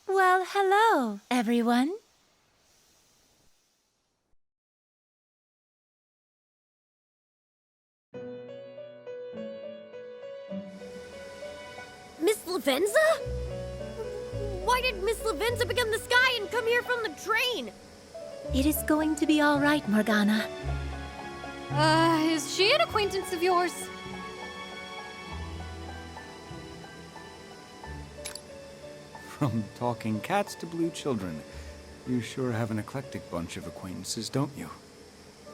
Well, hello, everyone. Miss Lavenza? Why did Miss Lavenza become the sky and come here from the train? It is going to be all right, Morgana. Is she an acquaintance of yours? From talking cats to blue children, you sure have an eclectic bunch of acquaintances, don't you?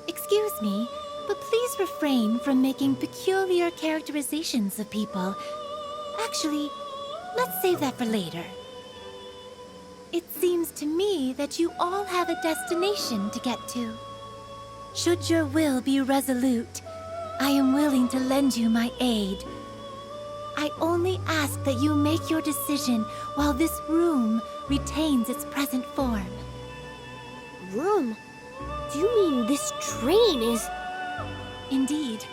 Excuse me, but please refrain from making peculiar characterizations of people. Actually, let's save that for later. It seems to me that you all have a destination to get to. Should your will be resolute, I am willing to lend you my aid. I only ask that you make your decision while this room retains its present form. Room? Do you mean this train is... Indeed.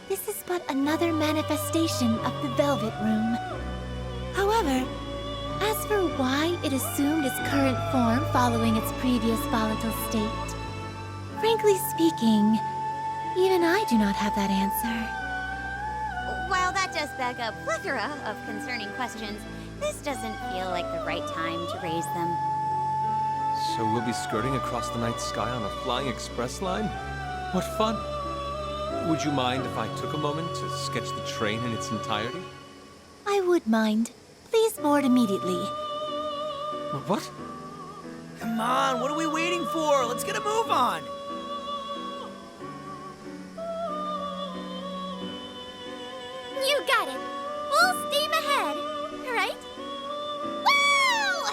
This is but another manifestation of the Velvet Room. However, as for why it assumed its current form following its previous volatile state, frankly speaking, even I do not have that answer. While that does beg a plethora of concerning questions, this doesn't feel like the right time to raise them. So we'll be skirting across the night sky on a flying express line? What fun! Would you mind if I took a moment to sketch the train in its entirety? I would mind. Please board immediately. What? Come on, what are we waiting for? Let's get a move on! You got it! Full steam ahead! Right? Woo!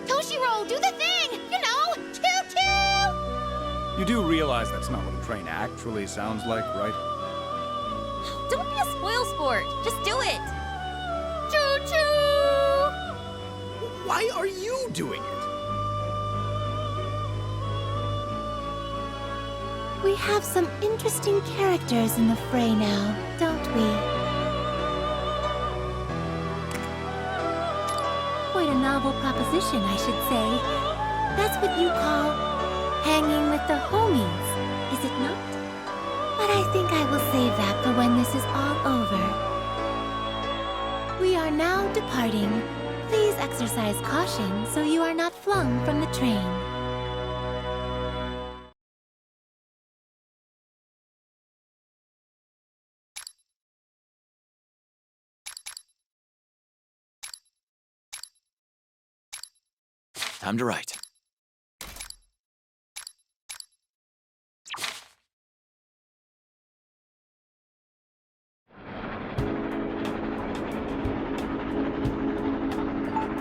Toshiro, do the thing! You know, choo-choo! You do realize that's not what a train actually sounds like, right? Don't be a spoil sport. Just do it. Choo-choo! Why are you doing it? We have some interesting characters in the fray now, don't we? Quite a novel proposition, I should say. That's what you call hanging with the homies, is it not? But I think I will save that for when this is all over. We are now departing. Please exercise caution so you are not flung from the train. Time to write.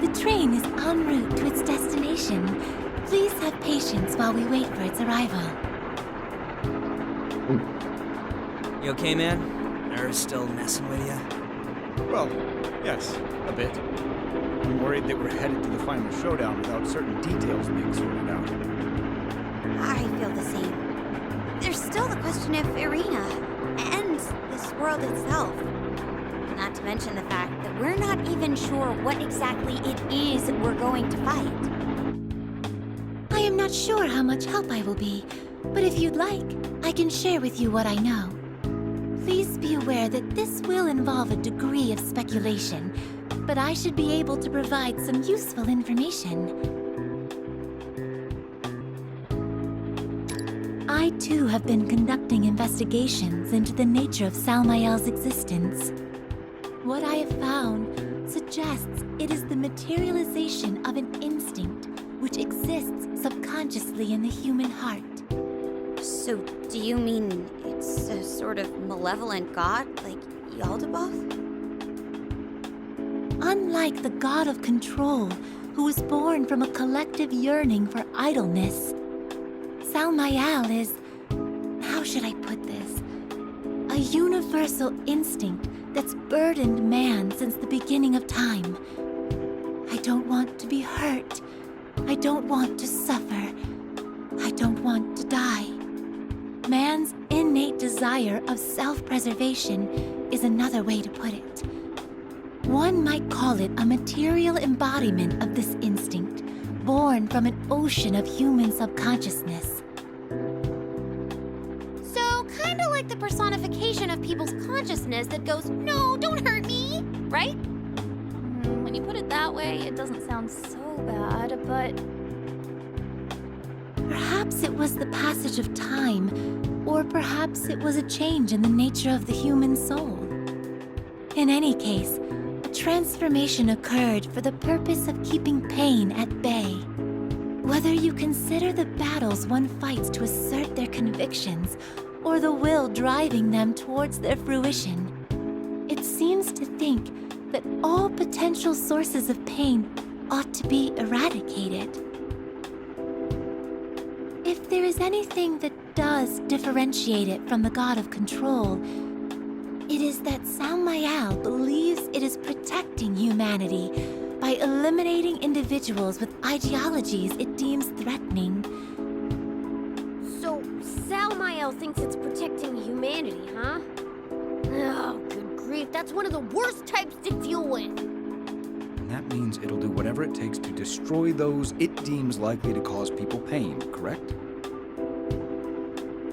The train is en route to its destination. Please have patience while we wait for its arrival. You okay, man? Nerves still messing with you? Well, yes, a bit. I'm worried that we're headed to the final showdown without certain details being sorted out. I feel the same. There's still the question of Irina and this world itself. Not to mention the fact that we're not even sure what exactly it is we're going to fight. I am not sure how much help I will be, but if you'd like, I can share with you what I know. Please be aware that this will involve a degree of speculation, but I should be able to provide some useful information. I too have been conducting investigations into the nature of Salmael's existence. What I have found suggests it is the materialization of an instinct which exists subconsciously in the human heart. So, do you mean it's a sort of malevolent god, like Yaldabaoth? Unlike the god of control, who was born from a collective yearning for idleness, Salmael is, how should I put this, A universal instinct that's burdened man since the beginning of time. I don't want to be hurt. I don't want to suffer. I don't want to die. Man's innate desire of self-preservation is another way to put it. One might call it a material embodiment of this instinct, born from an ocean of human subconsciousness. So, kinda like the personification of people's consciousness that goes, no, don't hurt me, right? When you put it that way, it doesn't sound so bad, but... Perhaps it was the passage of time, or perhaps it was a change in the nature of the human soul. In any case, a transformation occurred for the purpose of keeping pain at bay. Whether you consider the battles one fights to assert their convictions, or the will driving them towards their fruition, it seems to think that all potential sources of pain ought to be eradicated. If there is anything that does differentiate it from the god of control, it is that Salmael believes it is protecting humanity by eliminating individuals with ideologies it deems threatening. So, Salmael thinks it's protecting humanity, huh? Oh, good grief, that's one of the worst types to deal with. And that means it'll do whatever it takes to destroy those it deems likely to cause people pain, correct?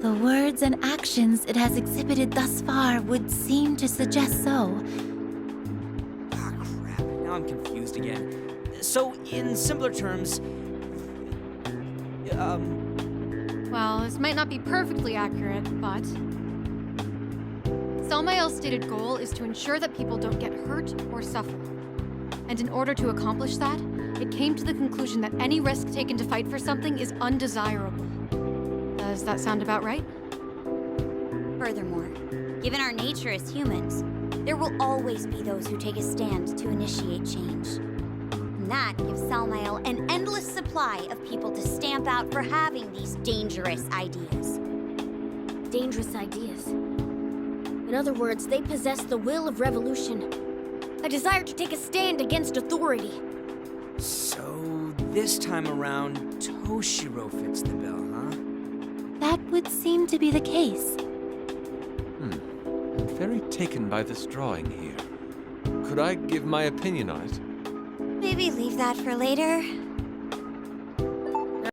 The words and actions it has exhibited thus far would seem to suggest so. Ah, crap. Now I'm confused again. So, in simpler terms... Well, this might not be perfectly accurate, but... Salmael's stated goal is to ensure that people don't get hurt or suffer. And in order to accomplish that, it came to the conclusion that any risk taken to fight for something is undesirable. Does that sound about right? Furthermore, given our nature as humans, there will always be those who take a stand to initiate change. And that gives Salmael an endless supply of people to stamp out for having these dangerous ideas. Dangerous ideas. In other words, they possess the will of revolution. A desire to take a stand against authority. So, this time around, Toshiro fits the bill, huh? That would seem to be the case. I'm very taken by this drawing here. Could I give my opinion on it? Maybe leave that for later.